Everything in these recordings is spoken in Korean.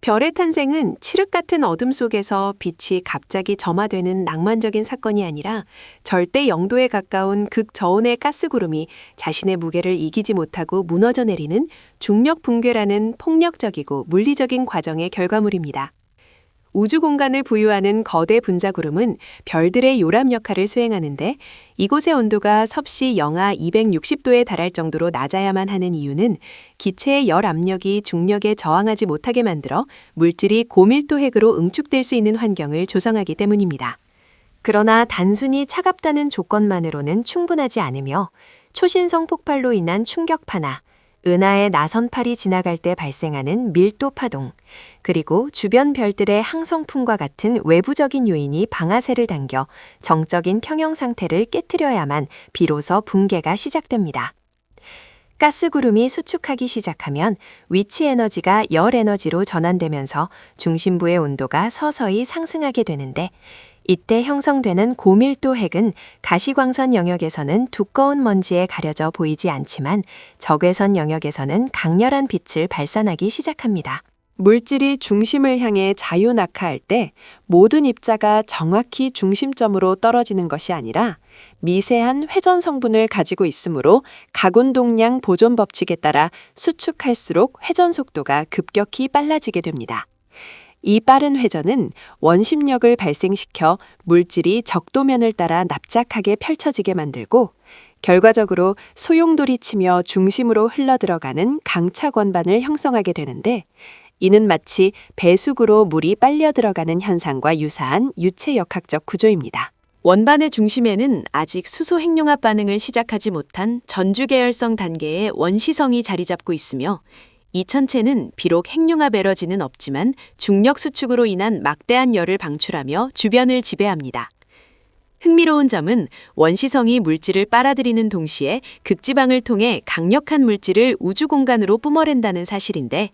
별의 탄생은 칠흑 같은 어둠 속에서 빛이 갑자기 점화되는 낭만적인 사건이 아니라 절대 영도에 가까운 극저온의 가스구름이 자신의 무게를 이기지 못하고 무너져 내리는 중력 붕괴라는 폭력적이고 물리적인 과정의 결과물입니다. 우주 공간을 부유하는 거대 분자구름은 별들의 요람 역할을 수행하는데 이곳의 온도가 섭씨 영하 260도에 달할 정도로 낮아야만 하는 이유는 기체의 열 압력이 중력에 저항하지 못하게 만들어 물질이 고밀도 핵으로 응축될 수 있는 환경을 조성하기 때문입니다. 그러나 단순히 차갑다는 조건만으로는 충분하지 않으며 초신성 폭발로 인한 충격파나 은하의 나선팔이 지나갈 때 발생하는 밀도 파동, 그리고 주변 별들의 항성풍과 같은 외부적인 요인이 방아쇠를 당겨 정적인 평형 상태를 깨트려야만 비로소 붕괴가 시작됩니다. 가스구름이 수축하기 시작하면 위치 에너지가 열 에너지로 전환되면서 중심부의 온도가 서서히 상승하게 되는데 이때 형성되는 고밀도 핵은 가시광선 영역에서는 두꺼운 먼지에 가려져 보이지 않지만 적외선 영역에서는 강렬한 빛을 발산하기 시작합니다. 물질이 중심을 향해 자유낙하할 때 모든 입자가 정확히 중심점으로 떨어지는 것이 아니라 미세한 회전 성분을 가지고 있으므로 가군동량 보존 법칙에 따라 수축할수록 회전 속도가 급격히 빨라지게 됩니다. 이 빠른 회전은 원심력을 발생시켜 물질이 적도면을 따라 납작하게 펼쳐지게 만들고 결과적으로 소용돌이 치며 중심으로 흘러들어가는 강차 권반을 형성하게 되는데 이는 마치 배수구로 물이 빨려 들어가는 현상과 유사한 유체역학적 구조입니다. 원반의 중심에는 아직 수소 핵융합 반응을 시작하지 못한 전주계열성 단계의 원시성이 자리 잡고 있으며 이 천체는 비록 핵융합 에너지는 없지만 중력 수축으로 인한 막대한 열을 방출하며 주변을 지배합니다. 흥미로운 점은 원시성이 물질을 빨아들이는 동시에 극지방을 통해 강력한 물질을 우주 공간으로 뿜어낸다는 사실인데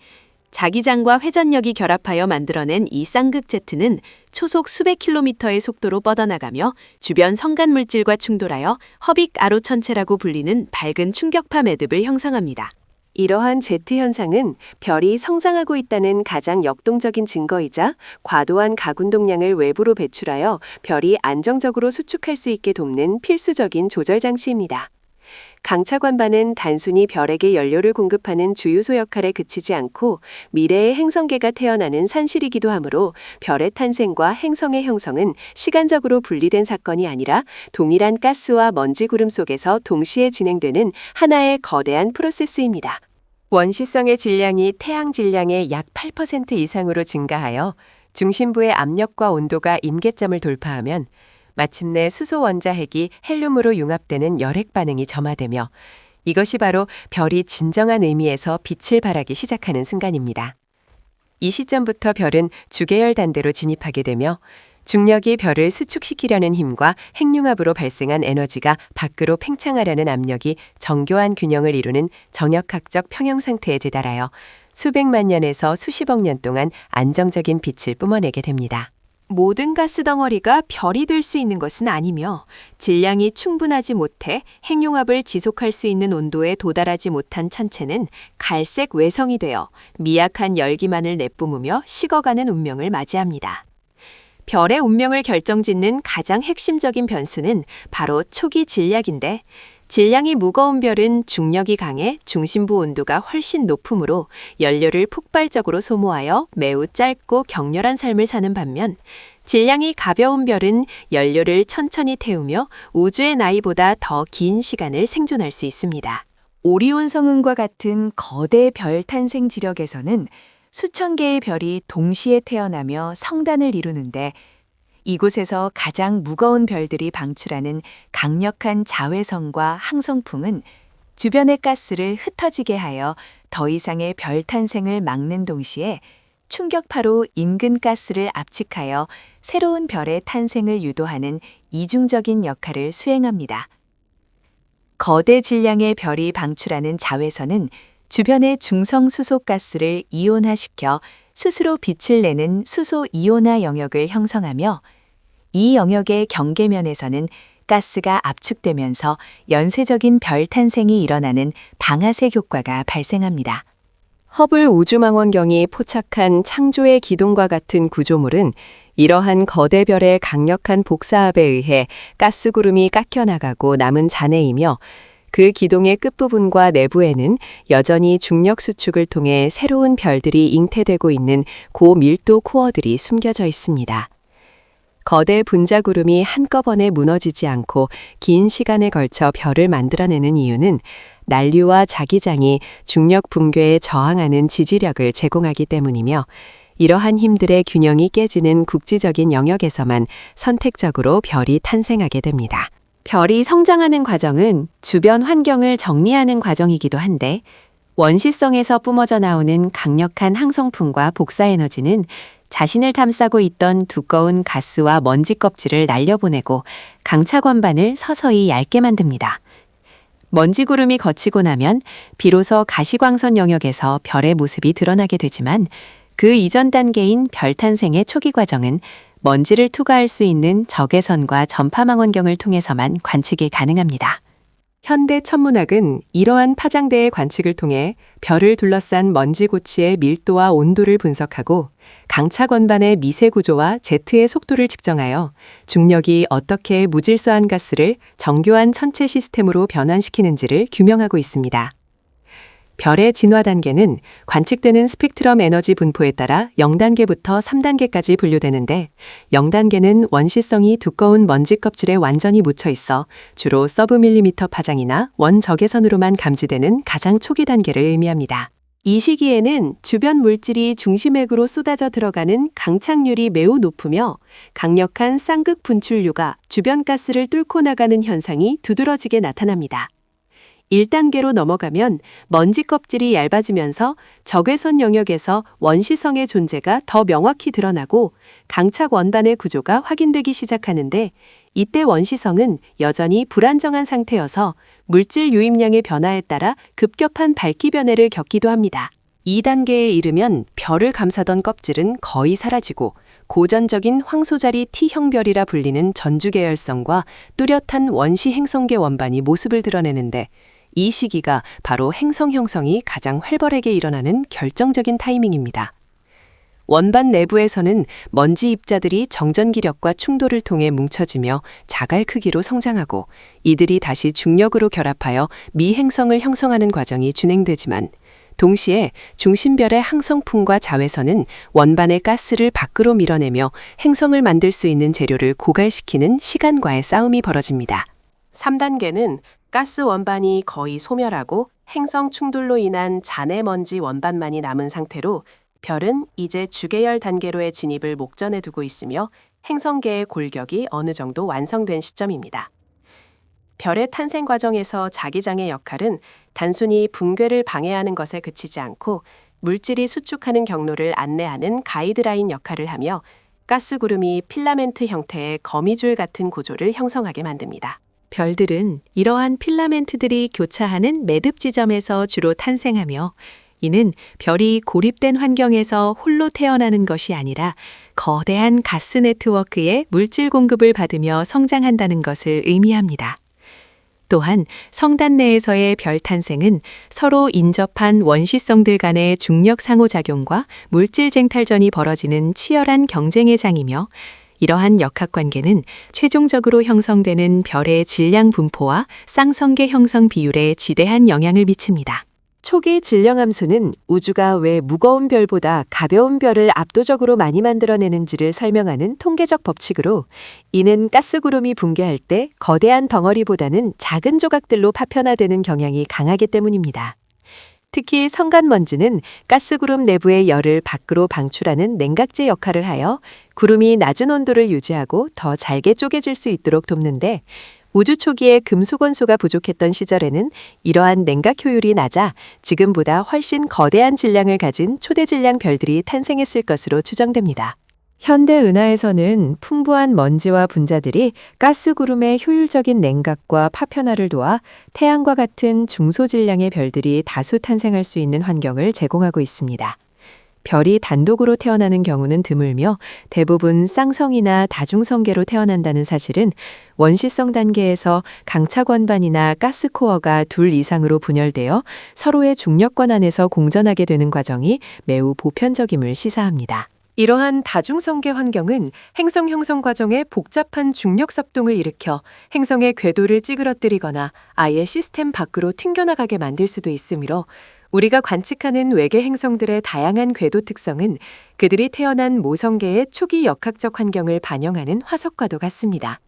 자기장과 회전력이 결합하여 만들어낸 이 쌍극제트는 초속 수백 킬로미터의 속도로 뻗어나가며 주변 성간 물질과 충돌하여 허빅 아로 천체라고 불리는 밝은 충격파 매듭을 형성합니다. 이러한 제트 현상은 별이 성장하고 있다는 가장 역동적인 증거이자 과도한 가군동량을 외부로 배출하여 별이 안정적으로 수축할 수 있게 돕는 필수적인 조절 장치입니다. 강차관반은 단순히 별에게 연료를 공급하는 주유소 역할에 그치지 않고 미래의 행성계가 태어나는 산실이기도 하므로 별의 탄생과 행성의 형성은 시간적으로 분리된 사건이 아니라 동일한 가스와 먼지 구름 속에서 동시에 진행되는 하나의 거대한 프로세스입니다. 원시성의 질량이 태양 질량의 약 8% 이상으로 증가하여 중심부의 압력과 온도가 임계점을 돌파하면 마침내 수소 원자핵이 헬륨으로 융합되는 열핵 반응이 점화되며 이것이 바로 별이 진정한 의미에서 빛을 발하기 시작하는 순간입니다. 이 시점부터 별은 주계열 단대로 진입하게 되며 중력이 별을 수축시키려는 힘과 핵융합으로 발생한 에너지가 밖으로 팽창하려는 압력이 정교한 균형을 이루는 정역학적 평형 상태에 재달하여 수백만 년에서 수십억 년 동안 안정적인 빛을 뿜어내게 됩니다. 모든 가스 덩어리가 별이 될 수 있는 것은 아니며 질량이 충분하지 못해 핵융합을 지속할 수 있는 온도에 도달하지 못한 천체는 갈색 외성이 되어 미약한 열기만을 내뿜으며 식어가는 운명을 맞이합니다. 별의 운명을 결정짓는 가장 핵심적인 변수는 바로 초기 질량인데 질량이 무거운 별은 중력이 강해 중심부 온도가 훨씬 높으므로 연료를 폭발적으로 소모하여 매우 짧고 격렬한 삶을 사는 반면 질량이 가벼운 별은 연료를 천천히 태우며 우주의 나이보다 더 긴 시간을 생존할 수 있습니다. 오리온 성운과 같은 거대 별 탄생 지력에서는 수천 개의 별이 동시에 태어나며 성단을 이루는데 이곳에서 가장 무거운 별들이 방출하는 강력한 자외선과 항성풍은 주변의 가스를 흩어지게 하여 더 이상의 별 탄생을 막는 동시에 충격파로 인근 가스를 압축하여 새로운 별의 탄생을 유도하는 이중적인 역할을 수행합니다. 거대 질량의 별이 방출하는 자외선은 주변의 중성 수소 가스를 이온화시켜 스스로 빛을 내는 수소 이온화 영역을 형성하며 이 영역의 경계면에서는 가스가 압축되면서 연쇄적인 별 탄생이 일어나는 방아쇠 효과가 발생합니다. 허블 우주망원경이 포착한 창조의 기둥과 같은 구조물은 이러한 거대 별의 강력한 복사압에 의해 가스구름이 깎여나가고 남은 잔해이며 그 기둥의 끝부분과 내부에는 여전히 중력 수축을 통해 새로운 별들이 잉태되고 있는 고밀도 코어들이 숨겨져 있습니다. 거대 분자구름이 한꺼번에 무너지지 않고 긴 시간에 걸쳐 별을 만들어내는 이유는 난류와 자기장이 중력 붕괴에 저항하는 지지력을 제공하기 때문이며 이러한 힘들의 균형이 깨지는 국지적인 영역에서만 선택적으로 별이 탄생하게 됩니다. 별이 성장하는 과정은 주변 환경을 정리하는 과정이기도 한데 원시성에서 뿜어져 나오는 강력한 항성풍과 복사에너지는 자신을 감싸고 있던 두꺼운 가스와 먼지 껍질을 날려보내고 강차 권반을 서서히 얇게 만듭니다. 먼지 구름이 거치고 나면 비로소 가시광선 영역에서 별의 모습이 드러나게 되지만 그 이전 단계인 별 탄생의 초기 과정은 먼지를 투과할 수 있는 적외선과 전파망원경을 통해서만 관측이 가능합니다. 현대 천문학은 이러한 파장대의 관측을 통해 별을 둘러싼 먼지 고치의 밀도와 온도를 분석하고 강차 건반의 미세 구조와 제트의 속도를 측정하여 중력이 어떻게 무질서한 가스를 정교한 천체 시스템으로 변환시키는지를 규명하고 있습니다. 별의 진화 단계는 관측되는 스펙트럼 에너지 분포에 따라 0단계부터 3단계까지 분류되는데 0단계는 원시성이 두꺼운 먼지 껍질에 완전히 묻혀 있어 주로 서브밀리미터 파장이나 원적외선으로만 감지되는 가장 초기 단계를 의미합니다. 이 시기에는 주변 물질이 중심액으로 쏟아져 들어가는 강착률이 매우 높으며 강력한 쌍극 분출류가 주변 가스를 뚫고 나가는 현상이 두드러지게 나타납니다. 1단계로 넘어가면 먼지 껍질이 얇아지면서 적외선 영역에서 원시성의 존재가 더 명확히 드러나고 강착 원반의 구조가 확인되기 시작하는데 이때 원시성은 여전히 불안정한 상태여서 물질 유입량의 변화에 따라 급격한 밝기 변해를 겪기도 합니다. 2단계에 이르면 별을 감싸던 껍질은 거의 사라지고 고전적인 황소자리 T형별이라 불리는 전주계열성과 뚜렷한 원시 행성계 원반이 모습을 드러내는데 이 시기가 바로 행성 형성이 가장 활발하게 일어나는 결정적인 타이밍입니다. 원반 내부에서는 먼지 입자들이 정전기력과 충돌을 통해 뭉쳐지며 자갈 크기로 성장하고 이들이 다시 중력으로 결합하여 미행성을 형성하는 과정이 진행되지만 동시에 중심별의 항성풍과 자외선은 원반의 가스를 밖으로 밀어내며 행성을 만들 수 있는 재료를 고갈시키는 시간과의 싸움이 벌어집니다. 3단계는 가스 원반이 거의 소멸하고 행성 충돌로 인한 잔해 먼지 원반만이 남은 상태로 별은 이제 주계열 단계로의 진입을 목전에 두고 있으며 행성계의 골격이 어느 정도 완성된 시점입니다. 별의 탄생 과정에서 자기장의 역할은 단순히 붕괴를 방해하는 것에 그치지 않고 물질이 수축하는 경로를 안내하는 가이드라인 역할을 하며 가스구름이 필라멘트 형태의 거미줄 같은 구조를 형성하게 만듭니다. 별들은 이러한 필라멘트들이 교차하는 매듭 지점에서 주로 탄생하며 이는 별이 고립된 환경에서 홀로 태어나는 것이 아니라 거대한 가스 네트워크의 물질 공급을 받으며 성장한다는 것을 의미합니다. 또한 성단 내에서의 별 탄생은 서로 인접한 원시성들 간의 중력 상호작용과 물질 쟁탈전이 벌어지는 치열한 경쟁의 장이며 이러한 역학관계는 최종적으로 형성되는 별의 질량 분포와 쌍성계 형성 비율에 지대한 영향을 미칩니다. 초기 질량 함수는 우주가 왜 무거운 별보다 가벼운 별을 압도적으로 많이 만들어내는지를 설명하는 통계적 법칙으로 이는 가스구름이 붕괴할 때 거대한 덩어리보다는 작은 조각들로 파편화되는 경향이 강하기 때문입니다. 특히 성간먼지는 가스구름 내부의 열을 밖으로 방출하는 냉각제 역할을 하여 구름이 낮은 온도를 유지하고 더 잘게 쪼개질 수 있도록 돕는데 우주 초기에 금속 원소가 부족했던 시절에는 이러한 냉각 효율이 낮아 지금보다 훨씬 거대한 질량을 가진 초대질량 별들이 탄생했을 것으로 추정됩니다. 현대 은하에서는 풍부한 먼지와 분자들이 가스구름의 효율적인 냉각과 파편화를 도와 태양과 같은 중소질량의 별들이 다수 탄생할 수 있는 환경을 제공하고 있습니다. 별이 단독으로 태어나는 경우는 드물며 대부분 쌍성이나 다중성계로 태어난다는 사실은 원시성 단계에서 강착원반이나 가스코어가 둘 이상으로 분열되어 서로의 중력권 안에서 공전하게 되는 과정이 매우 보편적임을 시사합니다. 이러한 다중성계 환경은 행성 형성 과정에 복잡한 중력 섭동을 일으켜 행성의 궤도를 찌그러뜨리거나 아예 시스템 밖으로 튕겨나가게 만들 수도 있으므로 우리가 관측하는 외계 행성들의 다양한 궤도 특성은 그들이 태어난 모성계의 초기 역학적 환경을 반영하는 화석과도 같습니다.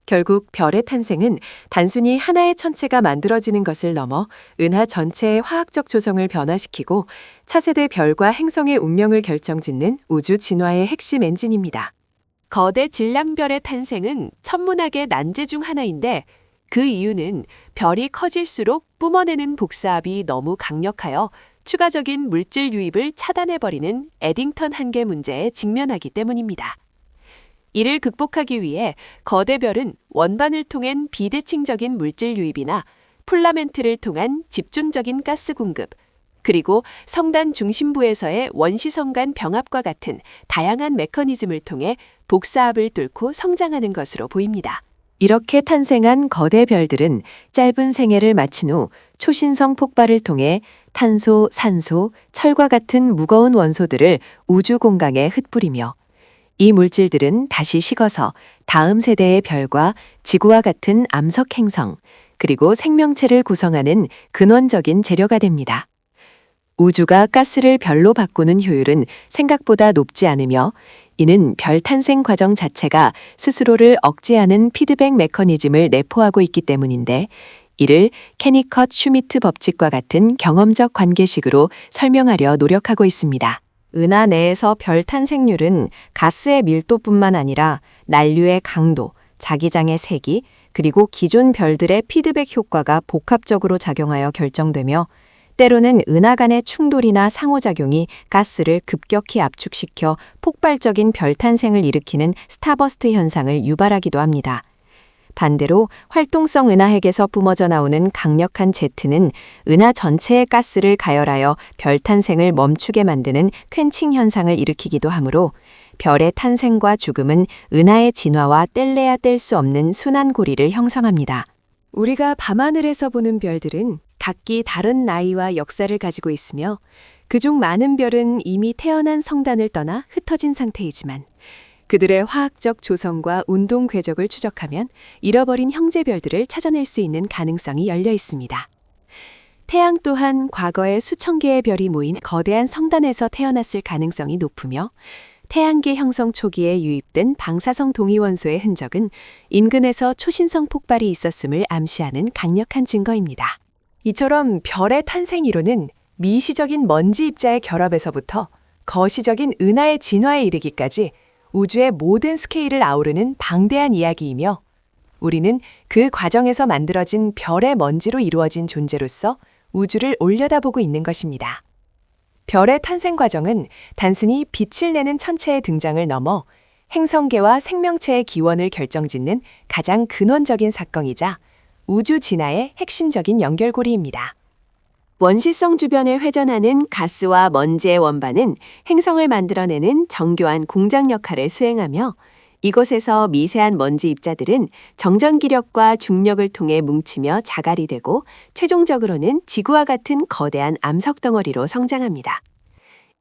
결국 별의 탄생은 단순히 하나의 천체가 만들어지는 것을 넘어 은하 전체의 화학적 조성을 변화시키고 차세대 별과 행성의 운명을 결정짓는 우주 진화의 핵심 엔진입니다. 거대 질량별의 탄생은 천문학의 난제 중 하나인데 그 이유는 별이 커질수록 뿜어내는 복사압이 너무 강력하여 추가적인 물질 유입을 차단해버리는 에딩턴 한계 문제에 직면하기 때문입니다. 이를 극복하기 위해 거대 별은 원반을 통한 비대칭적인 물질 유입이나 풀라멘트를 통한 집중적인 가스 공급, 그리고 성단 중심부에서의 원시성 간 병합과 같은 다양한 메커니즘을 통해 복사압을 뚫고 성장하는 것으로 보입니다. 이렇게 탄생한 거대 별들은 짧은 생애를 마친 후 초신성 폭발을 통해 탄소, 산소, 철과 같은 무거운 원소들을 우주 공강에 흩뿌리며 이 물질들은 다시 식어서 다음 세대의 별과 지구와 같은 암석 행성, 그리고 생명체를 구성하는 근원적인 재료가 됩니다. 우주가 가스를 별로 바꾸는 효율은 생각보다 높지 않으며 이는 별 탄생 과정 자체가 스스로를 억제하는 피드백 메커니즘을 내포하고 있기 때문인데 이를 케니컷 슈미트 법칙과 같은 경험적 관계식으로 설명하려 노력하고 있습니다. 은하 내에서 별 탄생률은 가스의 밀도뿐만 아니라 난류의 강도, 자기장의 세기, 그리고 기존 별들의 피드백 효과가 복합적으로 작용하여 결정되며 때로는 은하 간의 충돌이나 상호작용이 가스를 급격히 압축시켜 폭발적인 별 탄생을 일으키는 스타버스트 현상을 유발하기도 합니다. 반대로 활동성 은하핵에서 뿜어져 나오는 강력한 제트는 은하 전체의 가스를 가열하여 별 탄생을 멈추게 만드는 퀸칭 현상을 일으키기도 하므로 별의 탄생과 죽음은 은하의 진화와 뗄래야 뗄 수 없는 순환고리를 형성합니다. 우리가 밤하늘에서 보는 별들은 각기 다른 나이와 역사를 가지고 있으며 그중 많은 별은 이미 태어난 성단을 떠나 흩어진 상태이지만 그들의 화학적 조성과 운동 궤적을 추적하면 잃어버린 형제별들을 찾아낼 수 있는 가능성이 열려 있습니다. 태양 또한 과거에 수천 개의 별이 모인 거대한 성단에서 태어났을 가능성이 높으며 태양계 형성 초기에 유입된 방사성 동위원소의 흔적은 인근에서 초신성 폭발이 있었음을 암시하는 강력한 증거입니다. 이처럼 별의 탄생 이론은 미시적인 먼지 입자의 결합에서부터 거시적인 은하의 진화에 이르기까지 우주의 모든 스케일을 아우르는 방대한 이야기이며 우리는 그 과정에서 만들어진 별의 먼지로 이루어진 존재로서 우주를 올려다보고 있는 것입니다. 별의 탄생 과정은 단순히 빛을 내는 천체의 등장을 넘어 행성계와 생명체의 기원을 결정짓는 가장 근원적인 사건이자 우주 진화의 핵심적인 연결고리입니다. 원시성 주변에 회전하는 가스와 먼지의 원반은 행성을 만들어내는 정교한 공장 역할을 수행하며 이곳에서 미세한 먼지 입자들은 정전 기력과 중력을 통해 뭉치며 자갈이 되고 최종적으로는 지구와 같은 거대한 암석 덩어리로 성장합니다.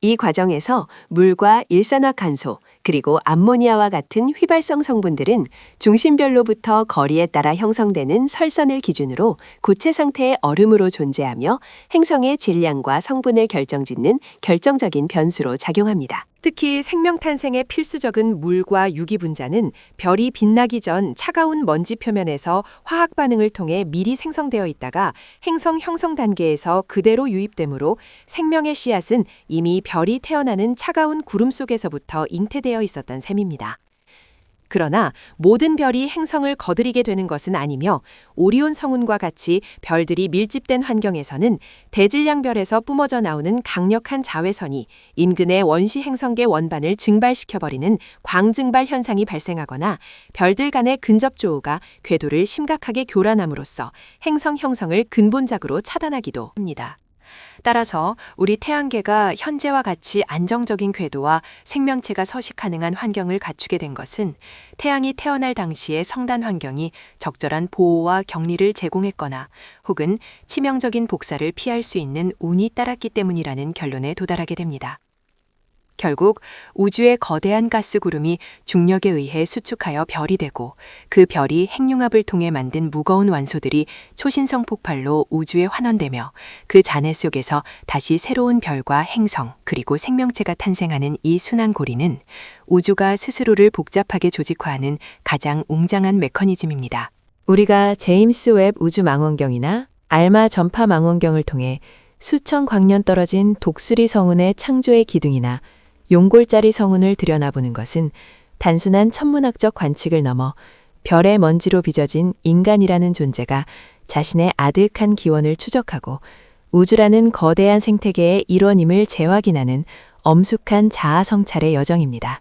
이 과정에서 물과 일산화탄소 그리고 암모니아와 같은 휘발성 성분들은 중심별로부터 거리에 따라 형성되는 설선을 기준으로 고체 상태의 얼음으로 존재하며 행성의 질량과 성분을 결정짓는 결정적인 변수로 작용합니다. 특히 생명 탄생에 필수적인 물과 유기 분자는 별이 빛나기 전 차가운 먼지 표면에서 화학 반응을 통해 미리 생성되어 있다가 행성 형성 단계에서 그대로 유입되므로 생명의 씨앗은 이미 별이 태어나는 차가운 구름 속에서부터 잉태되어 있었던 셈입니다. 그러나 모든 별이 행성을 거드리게 되는 것은 아니며 오리온 성운과 같이 별들이 밀집된 환경에서는 대질량별에서 뿜어져 나오는 강력한 자외선이 인근의 원시 행성계 원반을 증발시켜버리는 광증발 현상이 발생하거나 별들 간의 근접조우가 궤도를 심각하게 교란함으로써 행성 형성을 근본적으로 차단하기도 합니다. 따라서 우리 태양계가 현재와 같이 안정적인 궤도와 생명체가 서식 가능한 환경을 갖추게 된 것은 태양이 태어날 당시의 성단 환경이 적절한 보호와 격리를 제공했거나 혹은 치명적인 복사를 피할 수 있는 운이 따랐기 때문이라는 결론에 도달하게 됩니다. 결국 우주의 거대한 가스 구름이 중력에 의해 수축하여 별이 되고 그 별이 핵융합을 통해 만든 무거운 완소들이 초신성 폭발로 우주에 환원되며 그 잔해 속에서 다시 새로운 별과 행성 그리고 생명체가 탄생하는 이 순환고리는 우주가 스스로를 복잡하게 조직화하는 가장 웅장한 메커니즘입니다. 우리가 제임스 웹 우주 망원경이나 알마 전파 망원경을 통해 수천 광년 떨어진 독수리 성운의 창조의 기둥이나 용골짜리 성운을 들여다보는 것은 단순한 천문학적 관측을 넘어 별의 먼지로 빚어진 인간이라는 존재가 자신의 아득한 기원을 추적하고 우주라는 거대한 생태계의 일원임을 재확인하는 엄숙한 자아 성찰의 여정입니다.